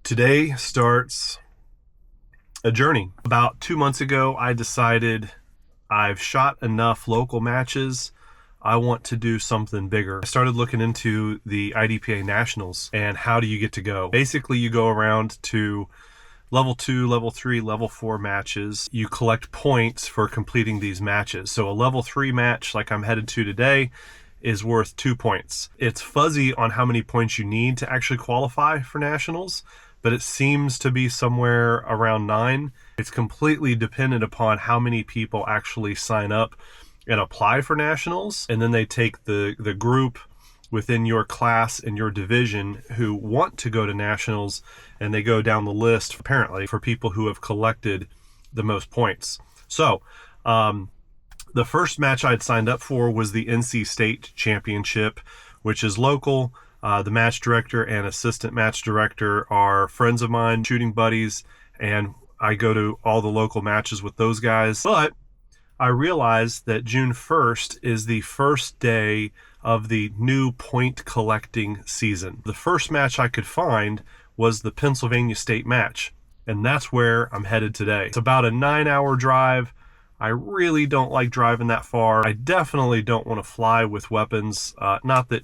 Today starts a journey. About 2 months ago, I decided I've shot enough local matches. I want to do something bigger. I started looking into the IDPA Nationals and how do you get to go. Basically, you go around to level 2, level 3, level 4 matches. You collect points for completing these matches. So a level 3 match like I'm headed to today is worth 2 points. It's fuzzy on how many points you need to actually qualify for nationals, but it seems to be somewhere around 9. It's completely dependent upon how many people actually sign up and apply for nationals, and then they take the group within your class and your division who want to go to nationals, and they go down the list apparently for people who have collected the most points. So the first match I'd signed up for was the NC State Championship, which is local. The match director and assistant match director are friends of mine, shooting buddies, and I go to all the local matches with those guys. But I realized that June 1st is the first day of the new point collecting season. The first match I could find was the Pennsylvania State match, and that's where I'm headed today. It's about a 9-hour drive. I really don't like driving that far. I definitely don't want to fly with weapons. Not that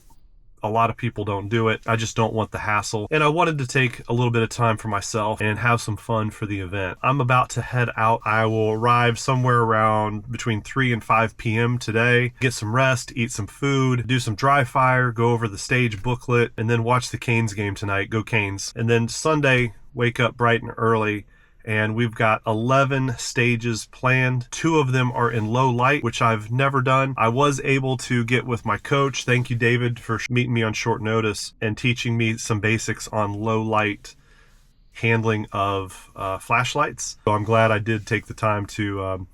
a lot of people don't do it. I just don't want the hassle. And I wanted to take a little bit of time for myself and have some fun for the event. I'm about to head out. I will arrive somewhere around between 3 and 5 p.m. today, get some rest, eat some food, do some dry fire, go over the stage booklet, and then watch the Canes game tonight. Go Canes. And then Sunday, wake up bright and early, and we've got 11 stages planned. 2 of them are in low light, which I've never done. I was able to get with my coach. Thank you, David, for meeting me on short notice and teaching me some basics on low light handling of flashlights. So I'm glad I did take the time to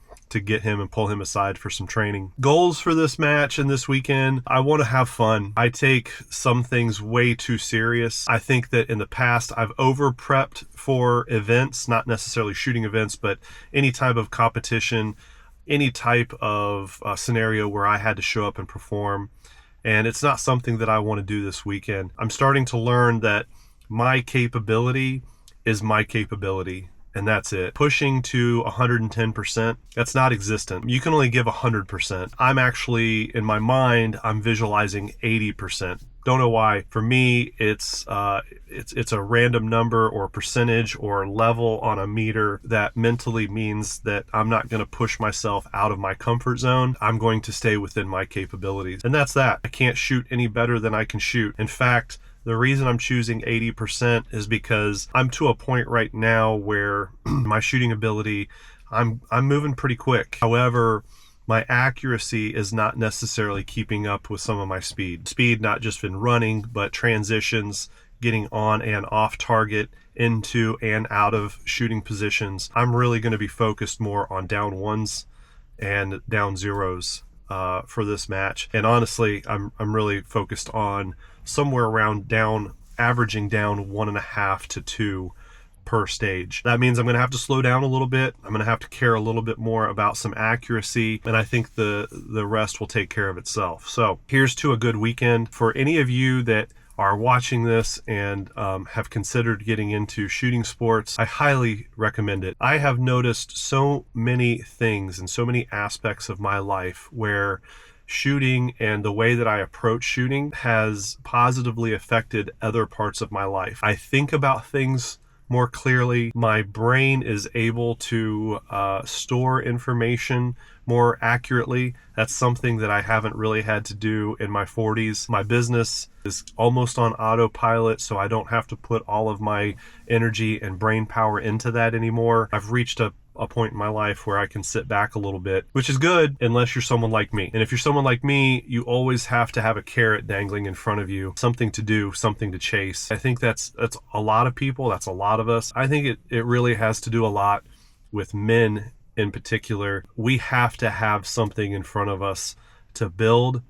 get him and pull him aside for some training. Goals for this match and this weekend: I want to have fun. I take some things way too serious. I think that in the past I've over prepped for events, not necessarily shooting events, but any type of competition, any type of scenario where I had to show up and perform. And it's not something that I want to do this weekend. I'm starting to learn that my capability is my capability, and that's it. Pushing to 110%, that's not existent. You can only give 100%. I'm actually, in my mind, I'm visualizing 80%. Don't know why. For me, it's a random number or percentage or level on a meter that mentally means that I'm not going to push myself out of my comfort zone. I'm going to stay within my capabilities. And that's that. I can't shoot any better than I can shoot. In fact, the reason I'm choosing 80% is because I'm to a point right now where my shooting ability, I'm moving pretty quick. However, my accuracy is not necessarily keeping up with some of my speed. Speed, not just in running, but transitions, getting on and off target, into and out of shooting positions. I'm really going to be focused more on down ones and down zeros for this match. And honestly, I'm really focused on somewhere around averaging down 1.5 to 2 per stage. That means I'm going to have to slow down a little bit. I'm going to have to care a little bit more about some accuracy, and I think the rest will take care of itself. So here's to a good weekend. For any of you that are watching this and have considered getting into shooting sports, I highly recommend it. I have noticed so many things and so many aspects of my life where shooting and the way that I approach shooting has positively affected other parts of my life. I think about things more clearly. My brain is able to store information more accurately. That's something that I haven't really had to do in my 40s. My business is almost on autopilot, so I don't have to put all of my energy and brain power into that anymore. I've reached a point in my life where I can sit back a little bit, which is good unless you're someone like me. And if you're someone like me, you always have to have a carrot dangling in front of you, something to do, something to chase. I think that's a lot of people. That's a lot of us. I think it really has to do a lot with men in particular. We have to have something in front of us to build,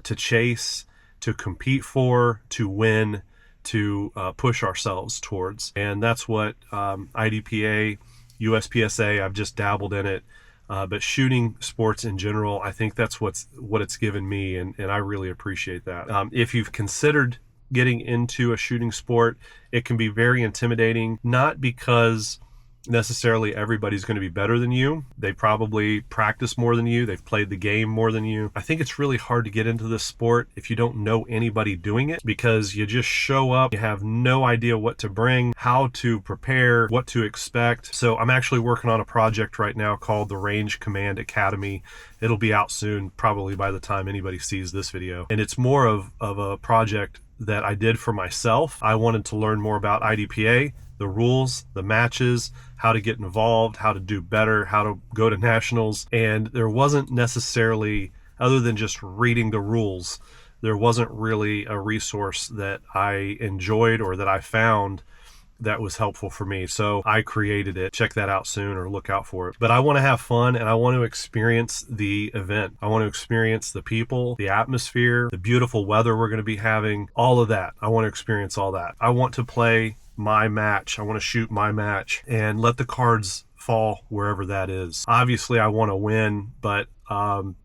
to chase, to compete for, to win, to push ourselves towards. And that's what IDPA, USPSA, I've just dabbled in it. But shooting sports in general, I think that's what it's given me, and I really appreciate that. If you've considered getting into a shooting sport, it can be very intimidating, not because necessarily everybody's going to be better than you. They probably practice more than you. They've played the game more than you. I think it's really hard to get into this sport if you don't know anybody doing it, because you just show up, you have no idea what to bring, how to prepare, what to expect. So I'm actually working on a project right now called the Range Command Academy. It'll be out soon, probably by the time anybody sees this video. And it's more of a project that I did for myself. I wanted to learn more about IDPA, the rules, the matches, how to get involved, how to do better, how to go to nationals. And there wasn't necessarily, other than just reading the rules, there wasn't really a resource that I enjoyed or that I found that was helpful for me. So I created it. Check that out soon, or look out for it. But I want to have fun, and I want to experience the event. I want to experience the people, the atmosphere, the beautiful weather we're going to be having, all of that. I want to experience all that. I want to play my match. I want to shoot my match and let the cards fall wherever that is. Obviously I want to win, but I'm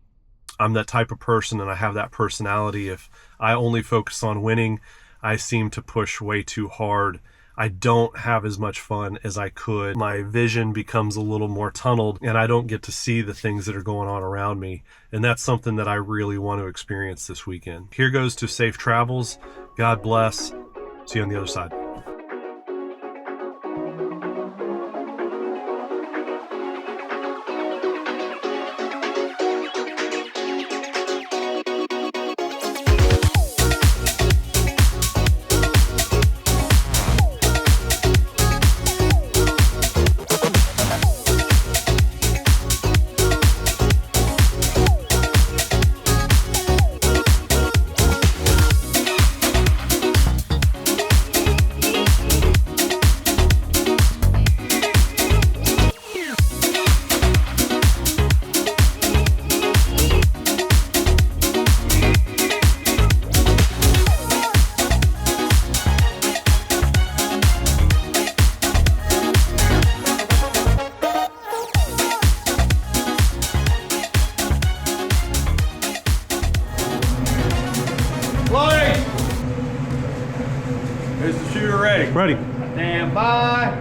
that type of person, and I have that personality. If I only focus on winning, I seem to push way too hard. I don't have as much fun as I could. My vision becomes a little more tunneled, and I don't get to see the things that are going on around me. And that's something that I really want to experience this weekend. Here goes to safe travels. God bless. See you on the other side. Is the shooter ready? Ready. Stand by.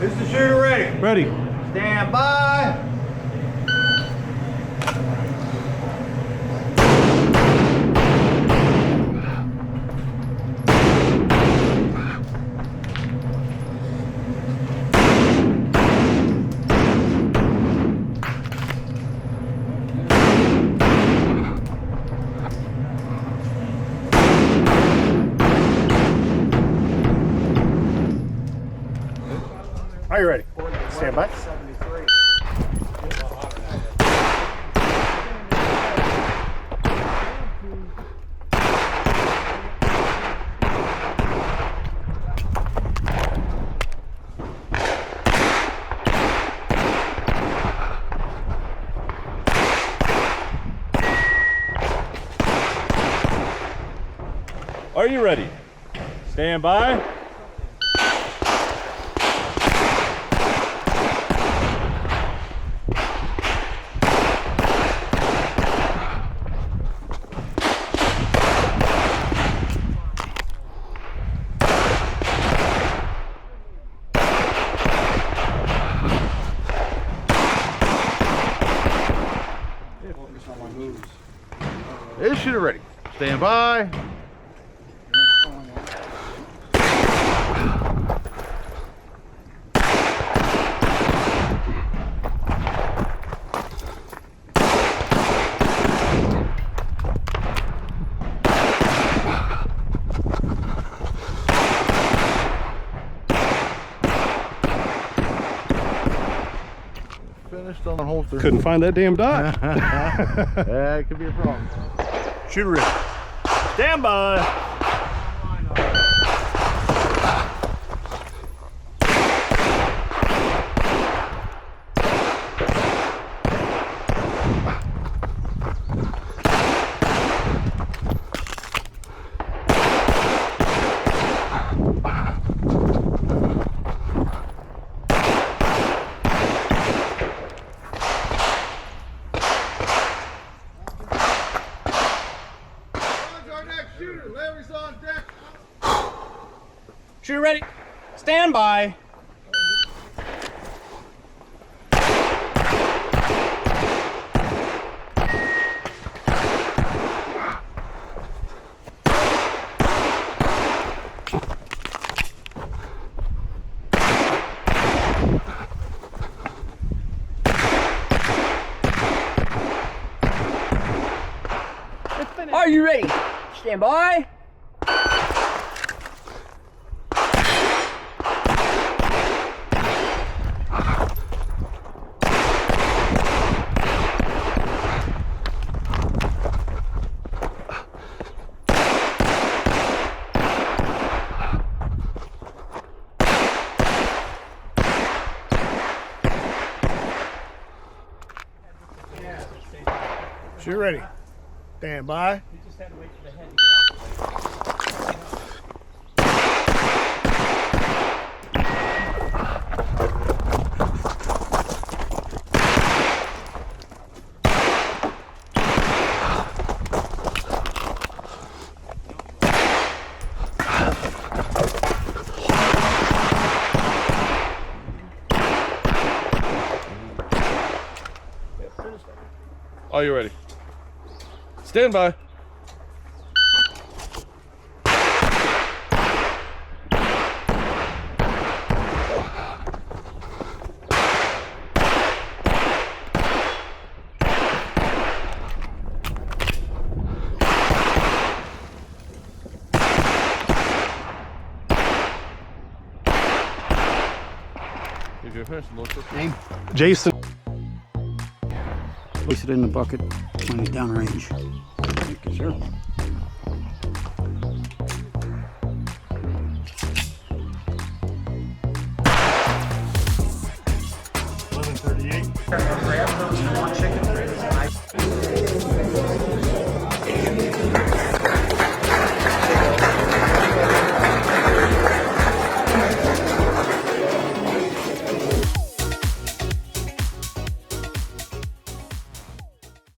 Is the shooter ready? Ready. Stand by. Are you ready? Stand by. Are you ready? Stand by. Is shooter ready? Stand by. Finished on holster. Couldn't find that damn dot. Yeah, it could be a problem. Shooter ready. Stand by. Shooter ready. Stand by. Are you ready? Stand by. Shooter ready. Stand by. Are you ready? Stand by. If you're finished, look. Name? Jason. Place it in the bucket when it's downrange. Thank you, sir.